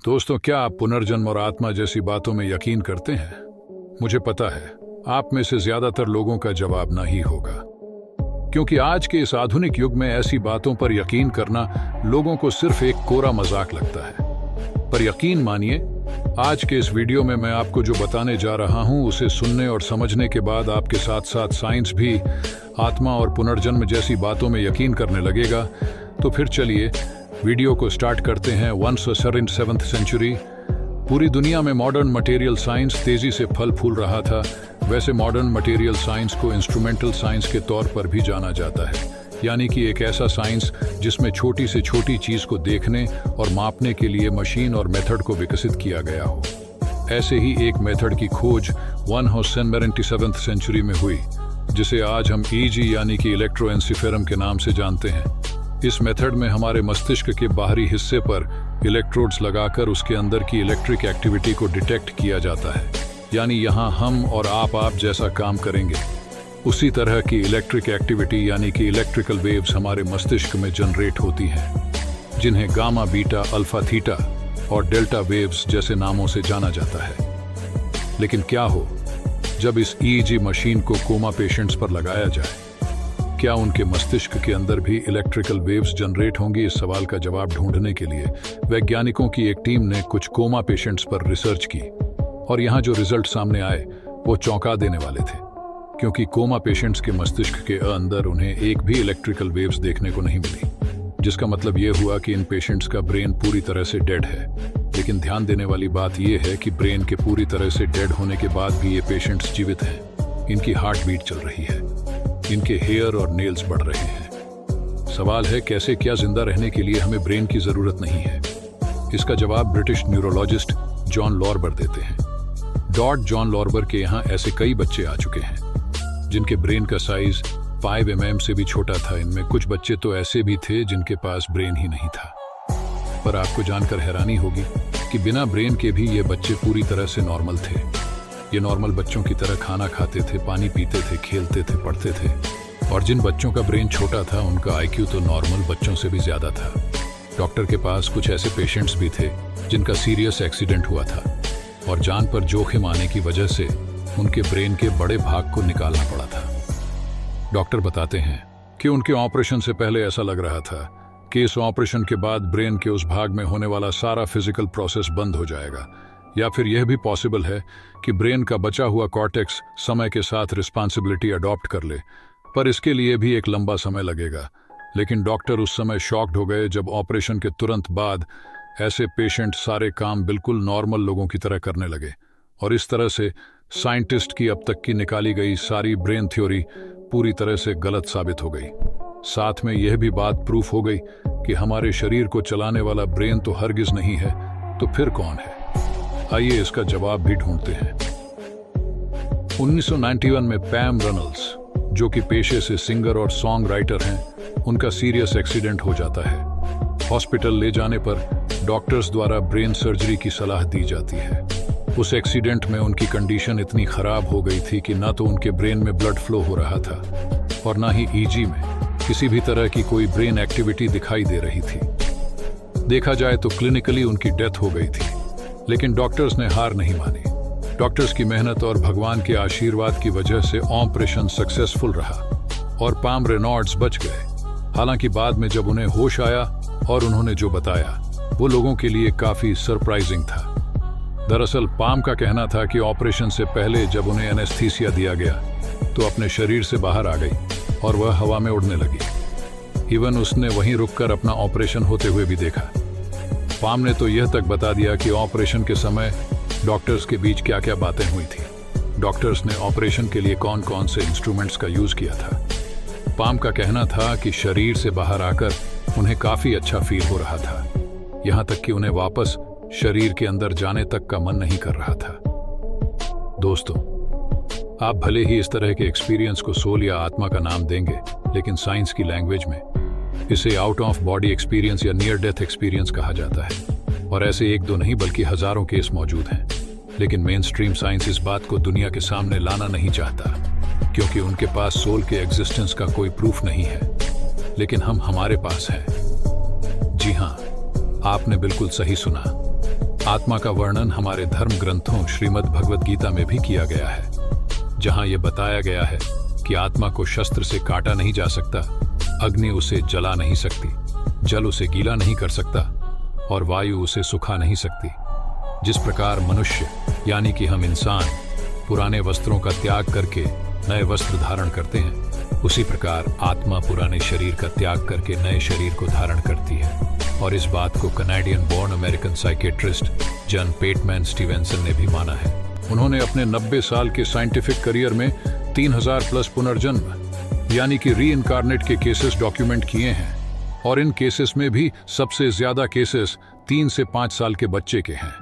दोस्तों, क्या आप पुनर्जन्म और आत्मा जैसी बातों में यकीन करते हैं? मुझे पता है आप में से ज्यादातर लोगों का जवाब नहीं होगा, क्योंकि आज के इस आधुनिक युग में ऐसी बातों पर यकीन करना लोगों को सिर्फ एक कोरा मजाक लगता है। पर यकीन मानिए, आज के इस वीडियो में मैं आपको जो बताने जा रहा हूं उसे सुनने और समझने के बाद आपके साथ साथ साइंस भी आत्मा और पुनर्जन्म जैसी बातों में यकीन करने लगेगा। तो फिर चलिए वीडियो को स्टार्ट करते हैं। Once a sir in 7th century, पूरी दुनिया में मॉडर्न मटेरियल साइंस तेजी से फल फूल रहा था। वैसे मॉडर्न मटेरियल साइंस को इंस्ट्रूमेंटल साइंस के तौर पर भी जाना जाता है, यानी कि एक ऐसा साइंस जिसमें छोटी से छोटी चीज को देखने और मापने के लिए मशीन और मेथड को विकसित किया गया हो। ऐसे ही एक मेथड की खोज 17th सेंचुरी में हुई, जिसे आज हम EG यानी कि इलेक्ट्रोएन्सेफेरम के नाम से जानते हैं। इस मेथड में हमारे मस्तिष्क के बाहरी हिस्से पर इलेक्ट्रोड्स लगाकर उसके अंदर की इलेक्ट्रिक एक्टिविटी को डिटेक्ट किया जाता है, यानी यहाँ हम और आप जैसा काम करेंगे उसी तरह की इलेक्ट्रिक एक्टिविटी यानी कि इलेक्ट्रिकल वेव्स हमारे मस्तिष्क में जनरेट होती हैं, जिन्हें गामा, बीटा, अल्फा, थीटा और डेल्टा वेव्स जैसे नामों से जाना जाता है। लेकिन क्या हो जब इस EEG मशीन को कोमा पेशेंट्स पर लगाया जाए? क्या उनके मस्तिष्क के अंदर भी इलेक्ट्रिकल वेव्स जनरेट होंगी? इस सवाल का जवाब ढूंढने के लिए वैज्ञानिकों की एक टीम ने कुछ कोमा पेशेंट्स पर रिसर्च की, और यहाँ जो रिजल्ट सामने आए वो चौंका देने वाले थे, क्योंकि कोमा पेशेंट्स के मस्तिष्क के अंदर उन्हें एक भी इलेक्ट्रिकल वेव्स देखने को नहीं मिली, जिसका मतलब ये हुआ कि इन पेशेंट्स का ब्रेन पूरी तरह से डेड है। लेकिन ध्यान देने वाली बात यह है कि ब्रेन के पूरी तरह से डेड होने के बाद भी ये पेशेंट्स जीवित हैं। इनकी हार्ट बीट चल रही है, इनके हेयर और नेल्स बढ़ रहे हैं। सवाल है, कैसे? क्या जिंदा रहने के लिए हमें ब्रेन की जरूरत नहीं है? इसका जवाब ब्रिटिश न्यूरोलॉजिस्ट जॉन लॉर्बर देते हैं। जॉन लॉर्बर के यहाँ ऐसे कई बच्चे आ चुके हैं जिनके ब्रेन का साइज 5 mm से भी छोटा था। इनमें कुछ बच्चे तो ऐसे भी थे जिनके पास ब्रेन ही नहीं था। पर आपको जानकर हैरानी होगी कि बिना ब्रेन के भी ये बच्चे पूरी तरह से नॉर्मल थे। ये नॉर्मल बच्चों की तरह खाना खाते थे, पानी पीते थे, खेलते थे, पढ़ते थे। और जिन बच्चों का ब्रेन छोटा था उनका IQ तो नॉर्मल बच्चों से भी ज्यादा था। डॉक्टर के पास कुछ ऐसे पेशेंट्स भी थे जिनका सीरियस एक्सीडेंट हुआ था और जान पर जोखिम आने की वजह से उनके ब्रेन के बड़े भाग को निकालना पड़ा था। डॉक्टर बताते हैं कि उनके ऑपरेशन से पहले ऐसा लग रहा था कि इस ऑपरेशन के बाद ब्रेन के उस भाग में होने वाला सारा फिजिकल प्रोसेस बंद हो जाएगा, या फिर यह भी पॉसिबल है कि ब्रेन का बचा हुआ कॉर्टेक्स समय के साथ रिस्पॉन्सिबिलिटी अडॉप्ट कर ले, पर इसके लिए भी एक लंबा समय लगेगा। लेकिन डॉक्टर उस समय शॉक्ड हो गए जब ऑपरेशन के तुरंत बाद ऐसे पेशेंट सारे काम बिल्कुल नॉर्मल लोगों की तरह करने लगे, और इस तरह से साइंटिस्ट की अब तक की निकाली गई सारी ब्रेन थ्योरी पूरी तरह से गलत साबित हो गई। साथ में यह भी बात प्रूफ हो गई कि हमारे शरीर को चलाने वाला ब्रेन तो हरगिज नहीं है, तो फिर कौन है? आइए इसका जवाब भी ढूंढते हैं। 1991 में पैम रेनल्ड्स, जो कि पेशे से सिंगर और सॉन्ग राइटर हैं, उनका सीरियस एक्सीडेंट हो जाता है। हॉस्पिटल ले जाने पर डॉक्टर्स द्वारा ब्रेन सर्जरी की सलाह दी जाती है। उस एक्सीडेंट में उनकी कंडीशन इतनी खराब हो गई थी कि ना तो उनके ब्रेन में ब्लड फ्लो हो रहा था और ना ही EG में किसी भी तरह की कोई ब्रेन एक्टिविटी दिखाई दे रही थी। देखा जाए तो क्लिनिकली उनकी डेथ हो गई थी, लेकिन डॉक्टर्स ने हार नहीं मानी। डॉक्टर्स की मेहनत और भगवान के आशीर्वाद की वजह से ऑपरेशन सक्सेसफुल रहा और पाम रेनॉल्ड्स बच गए। हालांकि बाद में जब उन्हें होश आया और उन्होंने जो बताया वो लोगों के लिए काफी सरप्राइजिंग था। दरअसल पाम का कहना था कि ऑपरेशन से पहले जब उन्हें एनेस्थीसिया दिया गया तो अपने शरीर से बाहर आ गई और वह हवा में उड़ने लगी। इवन उसने वहीं रुककर अपना ऑपरेशन होते हुए भी देखा। पाम ने तो यह तक बता दिया कि ऑपरेशन के समय डॉक्टर्स के बीच क्या क्या बातें हुई थी, डॉक्टर्स ने ऑपरेशन के लिए कौन कौन से इंस्ट्रूमेंट्स का यूज किया था। पाम का कहना था कि शरीर से बाहर आकर उन्हें काफी अच्छा फील हो रहा था, यहाँ तक कि उन्हें वापस शरीर के अंदर जाने तक का मन नहीं कर रहा था। दोस्तों, आप भले ही इस तरह के एक्सपीरियंस को सोल या आत्मा का नाम देंगे, लेकिन साइंस की लैंग्वेज में इसे आउट ऑफ बॉडी एक्सपीरियंस या नियर डेथ एक्सपीरियंस कहा जाता है। और ऐसे एक दो नहीं बल्कि हजारों केस मौजूद हैं। लेकिन मेन स्ट्रीम साइंस इस बात को दुनिया के सामने लाना नहीं चाहता, क्योंकि उनके पास सोल के एग्जिस्टेंस का कोई प्रूफ नहीं है। लेकिन हमारे पास है। जी हाँ, आपने बिल्कुल सही सुना। आत्मा का वर्णन हमारे धर्म ग्रंथों श्रीमद् भगवद गीता में भी किया गया है, जहां यह बताया गया है कि आत्मा को शस्त्र से काटा नहीं जा सकता, अग्नि उसे जला नहीं सकती, जल उसे गीला नहीं कर सकता और वायु उसे सुखा नहीं सकती। जिस प्रकार मनुष्य यानी कि हम इंसान पुराने वस्त्रों का त्याग करके नए वस्त्र धारण करते हैं, उसी प्रकार आत्मा पुराने शरीर का त्याग करके नए शरीर को धारण करती है। और इस बात को Canadian born American psychiatrist John Pretyman Stevenson ने भी माना है। उन्होंने अपने 90 साल के साइंटिफिक करियर में 3000 प्लस पुनर्जन्म यानी कि रीइनकार्नेट के केसेस डॉक्यूमेंट किए हैं, और इन केसेस में भी सबसे ज्यादा केसेस 3 से 5 साल के बच्चे के हैं।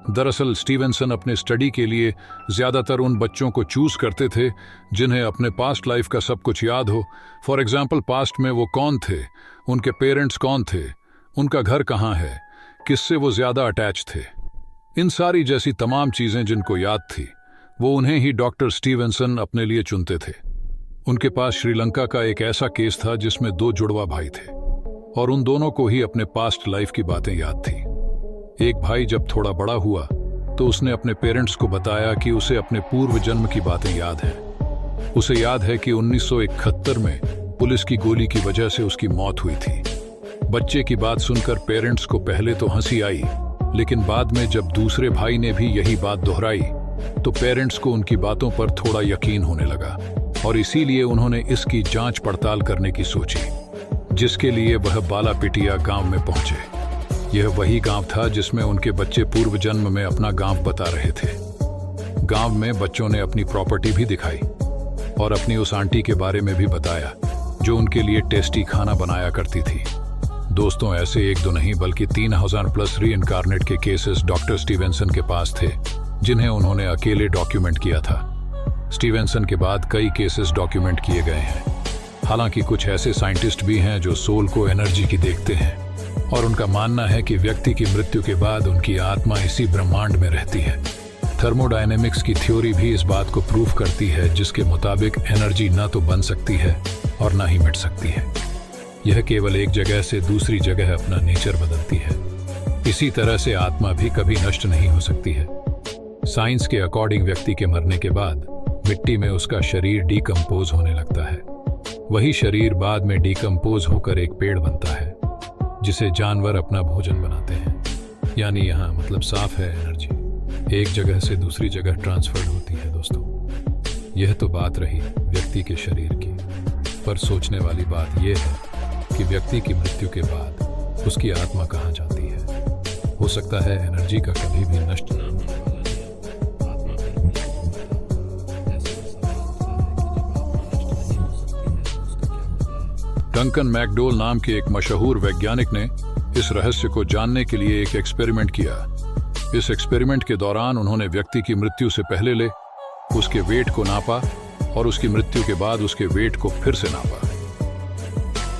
दरअसल स्टीवेंसन अपने स्टडी के लिए ज्यादातर उन बच्चों को चूज करते थे जिन्हें अपने पास्ट लाइफ का सब कुछ याद हो। फॉर एग्जाम्पल, पास्ट में वो कौन थे, उनके पेरेंट्स कौन थे, उनका घर कहाँ है, किससे वो ज्यादा अटैच थे, इन सारी जैसी तमाम चीजें जिनको याद थी, वो उन्हें ही डॉक्टर स्टीवेंसन अपने लिए चुनते थे। उनके पास श्रीलंका का एक ऐसा केस था जिसमें 2 जुड़वा भाई थे और उन दोनों को ही अपने पास्ट लाइफ की बातें याद थी। एक भाई जब थोड़ा बड़ा हुआ तो उसने अपने पेरेंट्स को बताया कि उसे अपने पूर्व जन्म की बातें याद हैं। उसे याद है कि 1971 में पुलिस की गोली की वजह से उसकी मौत हुई थी। बच्चे की बात सुनकर पेरेंट्स को पहले तो हंसी आई, लेकिन बाद में जब दूसरे भाई ने भी यही बात दोहराई तो पेरेंट्स को उनकी बातों पर थोड़ा यकीन होने लगा और इसीलिए उन्होंने इसकी जांच पड़ताल करने की सोची, जिसके लिए वह बालापिटिया गांव में पहुंचे। यह वही गांव था जिसमें उनके बच्चे पूर्व जन्म में अपना गांव बता रहे थे। गांव में बच्चों ने अपनी प्रॉपर्टी भी दिखाई और अपनी उस आंटी के बारे में भी बताया जो उनके लिए टेस्टी खाना बनाया करती थी। दोस्तों, ऐसे 1-2 नहीं बल्कि 3000 प्लस रीइनकार्नेट के केसेस डॉक्टर स्टीवेंसन के पास थे, जिन्हें उन्होंने अकेले डॉक्यूमेंट किया था। स्टीवेंसन के बाद कई केसेस डॉक्यूमेंट किए गए हैं। हालांकि कुछ ऐसे साइंटिस्ट भी हैं जो सोल को एनर्जी की देखते हैं और उनका मानना है कि व्यक्ति की मृत्यु के बाद उनकी आत्मा इसी ब्रह्मांड में रहती है। थर्मोडायनेमिक्स की थ्योरी भी इस बात को प्रूफ करती है, जिसके मुताबिक एनर्जी ना तो बन सकती है और ना ही मिट सकती है। यह केवल एक जगह से दूसरी जगह अपना नेचर बदलती है। इसी तरह से आत्मा भी कभी नष्ट नहीं हो सकती है। साइंस के अकॉर्डिंग व्यक्ति के मरने के बाद मिट्टी में उसका शरीर डीकम्पोज होने लगता है। वही शरीर बाद में डीकम्पोज होकर एक पेड़ बनता है, जिसे जानवर अपना भोजन बनाते हैं। यानी यहाँ मतलब साफ है, एनर्जी एक जगह से दूसरी जगह ट्रांसफर होती है। दोस्तों, यह तो बात रही व्यक्ति के शरीर की, पर सोचने वाली बात यह है कि व्यक्ति की मृत्यु के बाद उसकी आत्मा कहाँ जाती है। हो सकता है एनर्जी का कभी भी नष्ट ना होने वाला डंकन मैकडोल नाम के एक मशहूर वैज्ञानिक ने इस रहस्य को जानने के लिए एक एक्सपेरिमेंट किया। इस एक्सपेरिमेंट के दौरान उन्होंने व्यक्ति की मृत्यु से पहले उसके वेट को नापा और उसकी मृत्यु के बाद उसके वेट को फिर से नापा।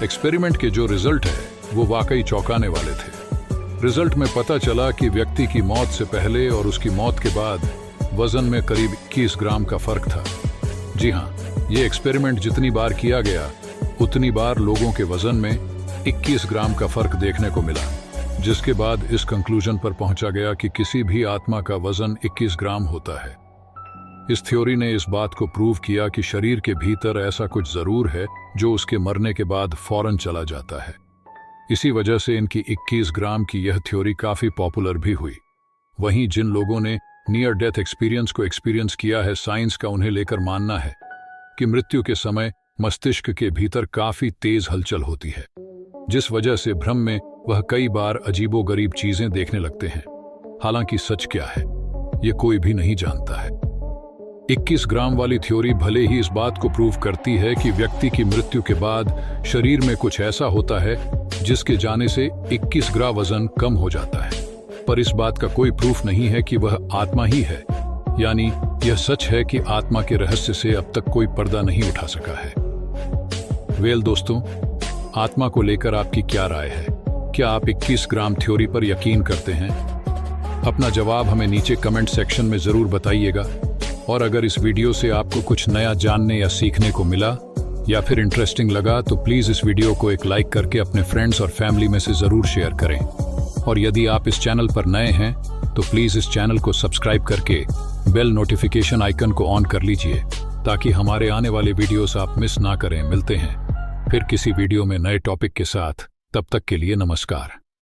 एक्सपेरिमेंट के जो रिजल्ट है वो वाकई चौंकाने वाले थे। रिजल्ट में पता चला कि व्यक्ति की मौत से पहले और उसकी मौत के बाद वजन में करीब 21 ग्राम का फर्क था। जी हाँ, ये एक्सपेरिमेंट जितनी बार किया गया उतनी बार लोगों के वजन में 21 ग्राम का फर्क देखने को मिला, जिसके बाद इस कंक्लूजन पर पहुंचा गया कि किसी भी आत्मा का वजन 21 ग्राम होता है। इस थ्योरी ने इस बात को प्रूव किया कि शरीर के भीतर ऐसा कुछ जरूर है जो उसके मरने के बाद फौरन चला जाता है। इसी वजह से इनकी 21 ग्राम की यह थ्योरी काफी पॉपुलर भी हुई। वहीं जिन लोगों ने नियर डेथ एक्सपीरियंस को एक्सपीरियंस किया है, साइंस का उन्हें लेकर मानना है कि मृत्यु के समय मस्तिष्क के भीतर काफी तेज हलचल होती है, जिस वजह से भ्रम में वह कई बार अजीबोगरीब चीजें देखने लगते हैं। हालांकि सच क्या है ये कोई भी नहीं जानता है। 21 ग्राम वाली थ्योरी भले ही इस बात को प्रूव करती है कि व्यक्ति की मृत्यु के बाद शरीर में कुछ ऐसा होता है जिसके जाने से 21 ग्राम वजन कम हो जाता है, पर इस बात का कोई प्रूफ नहीं है कि वह आत्मा ही है। यानी यह सच है कि आत्मा के रहस्य से अब तक कोई पर्दा नहीं उठा सका है। दोस्तों, आत्मा को लेकर आपकी क्या राय है? क्या आप 21 ग्राम थ्योरी पर यकीन करते हैं? अपना जवाब हमें नीचे कमेंट सेक्शन में जरूर बताइएगा। और अगर इस वीडियो से आपको कुछ नया जानने या सीखने को मिला या फिर इंटरेस्टिंग लगा तो प्लीज इस वीडियो को एक लाइक करके अपने फ्रेंड्स और फैमिली में से जरूर शेयर करें। और यदि आप इस चैनल पर नए हैं तो प्लीज इस चैनल को सब्सक्राइब करके बेल नोटिफिकेशन आइकन को ऑन कर लीजिए ताकि हमारे आने वाले वीडियोस आप मिस ना करें। मिलते हैं फिर किसी वीडियो में नए टॉपिक के साथ। तब तक के लिए नमस्कार।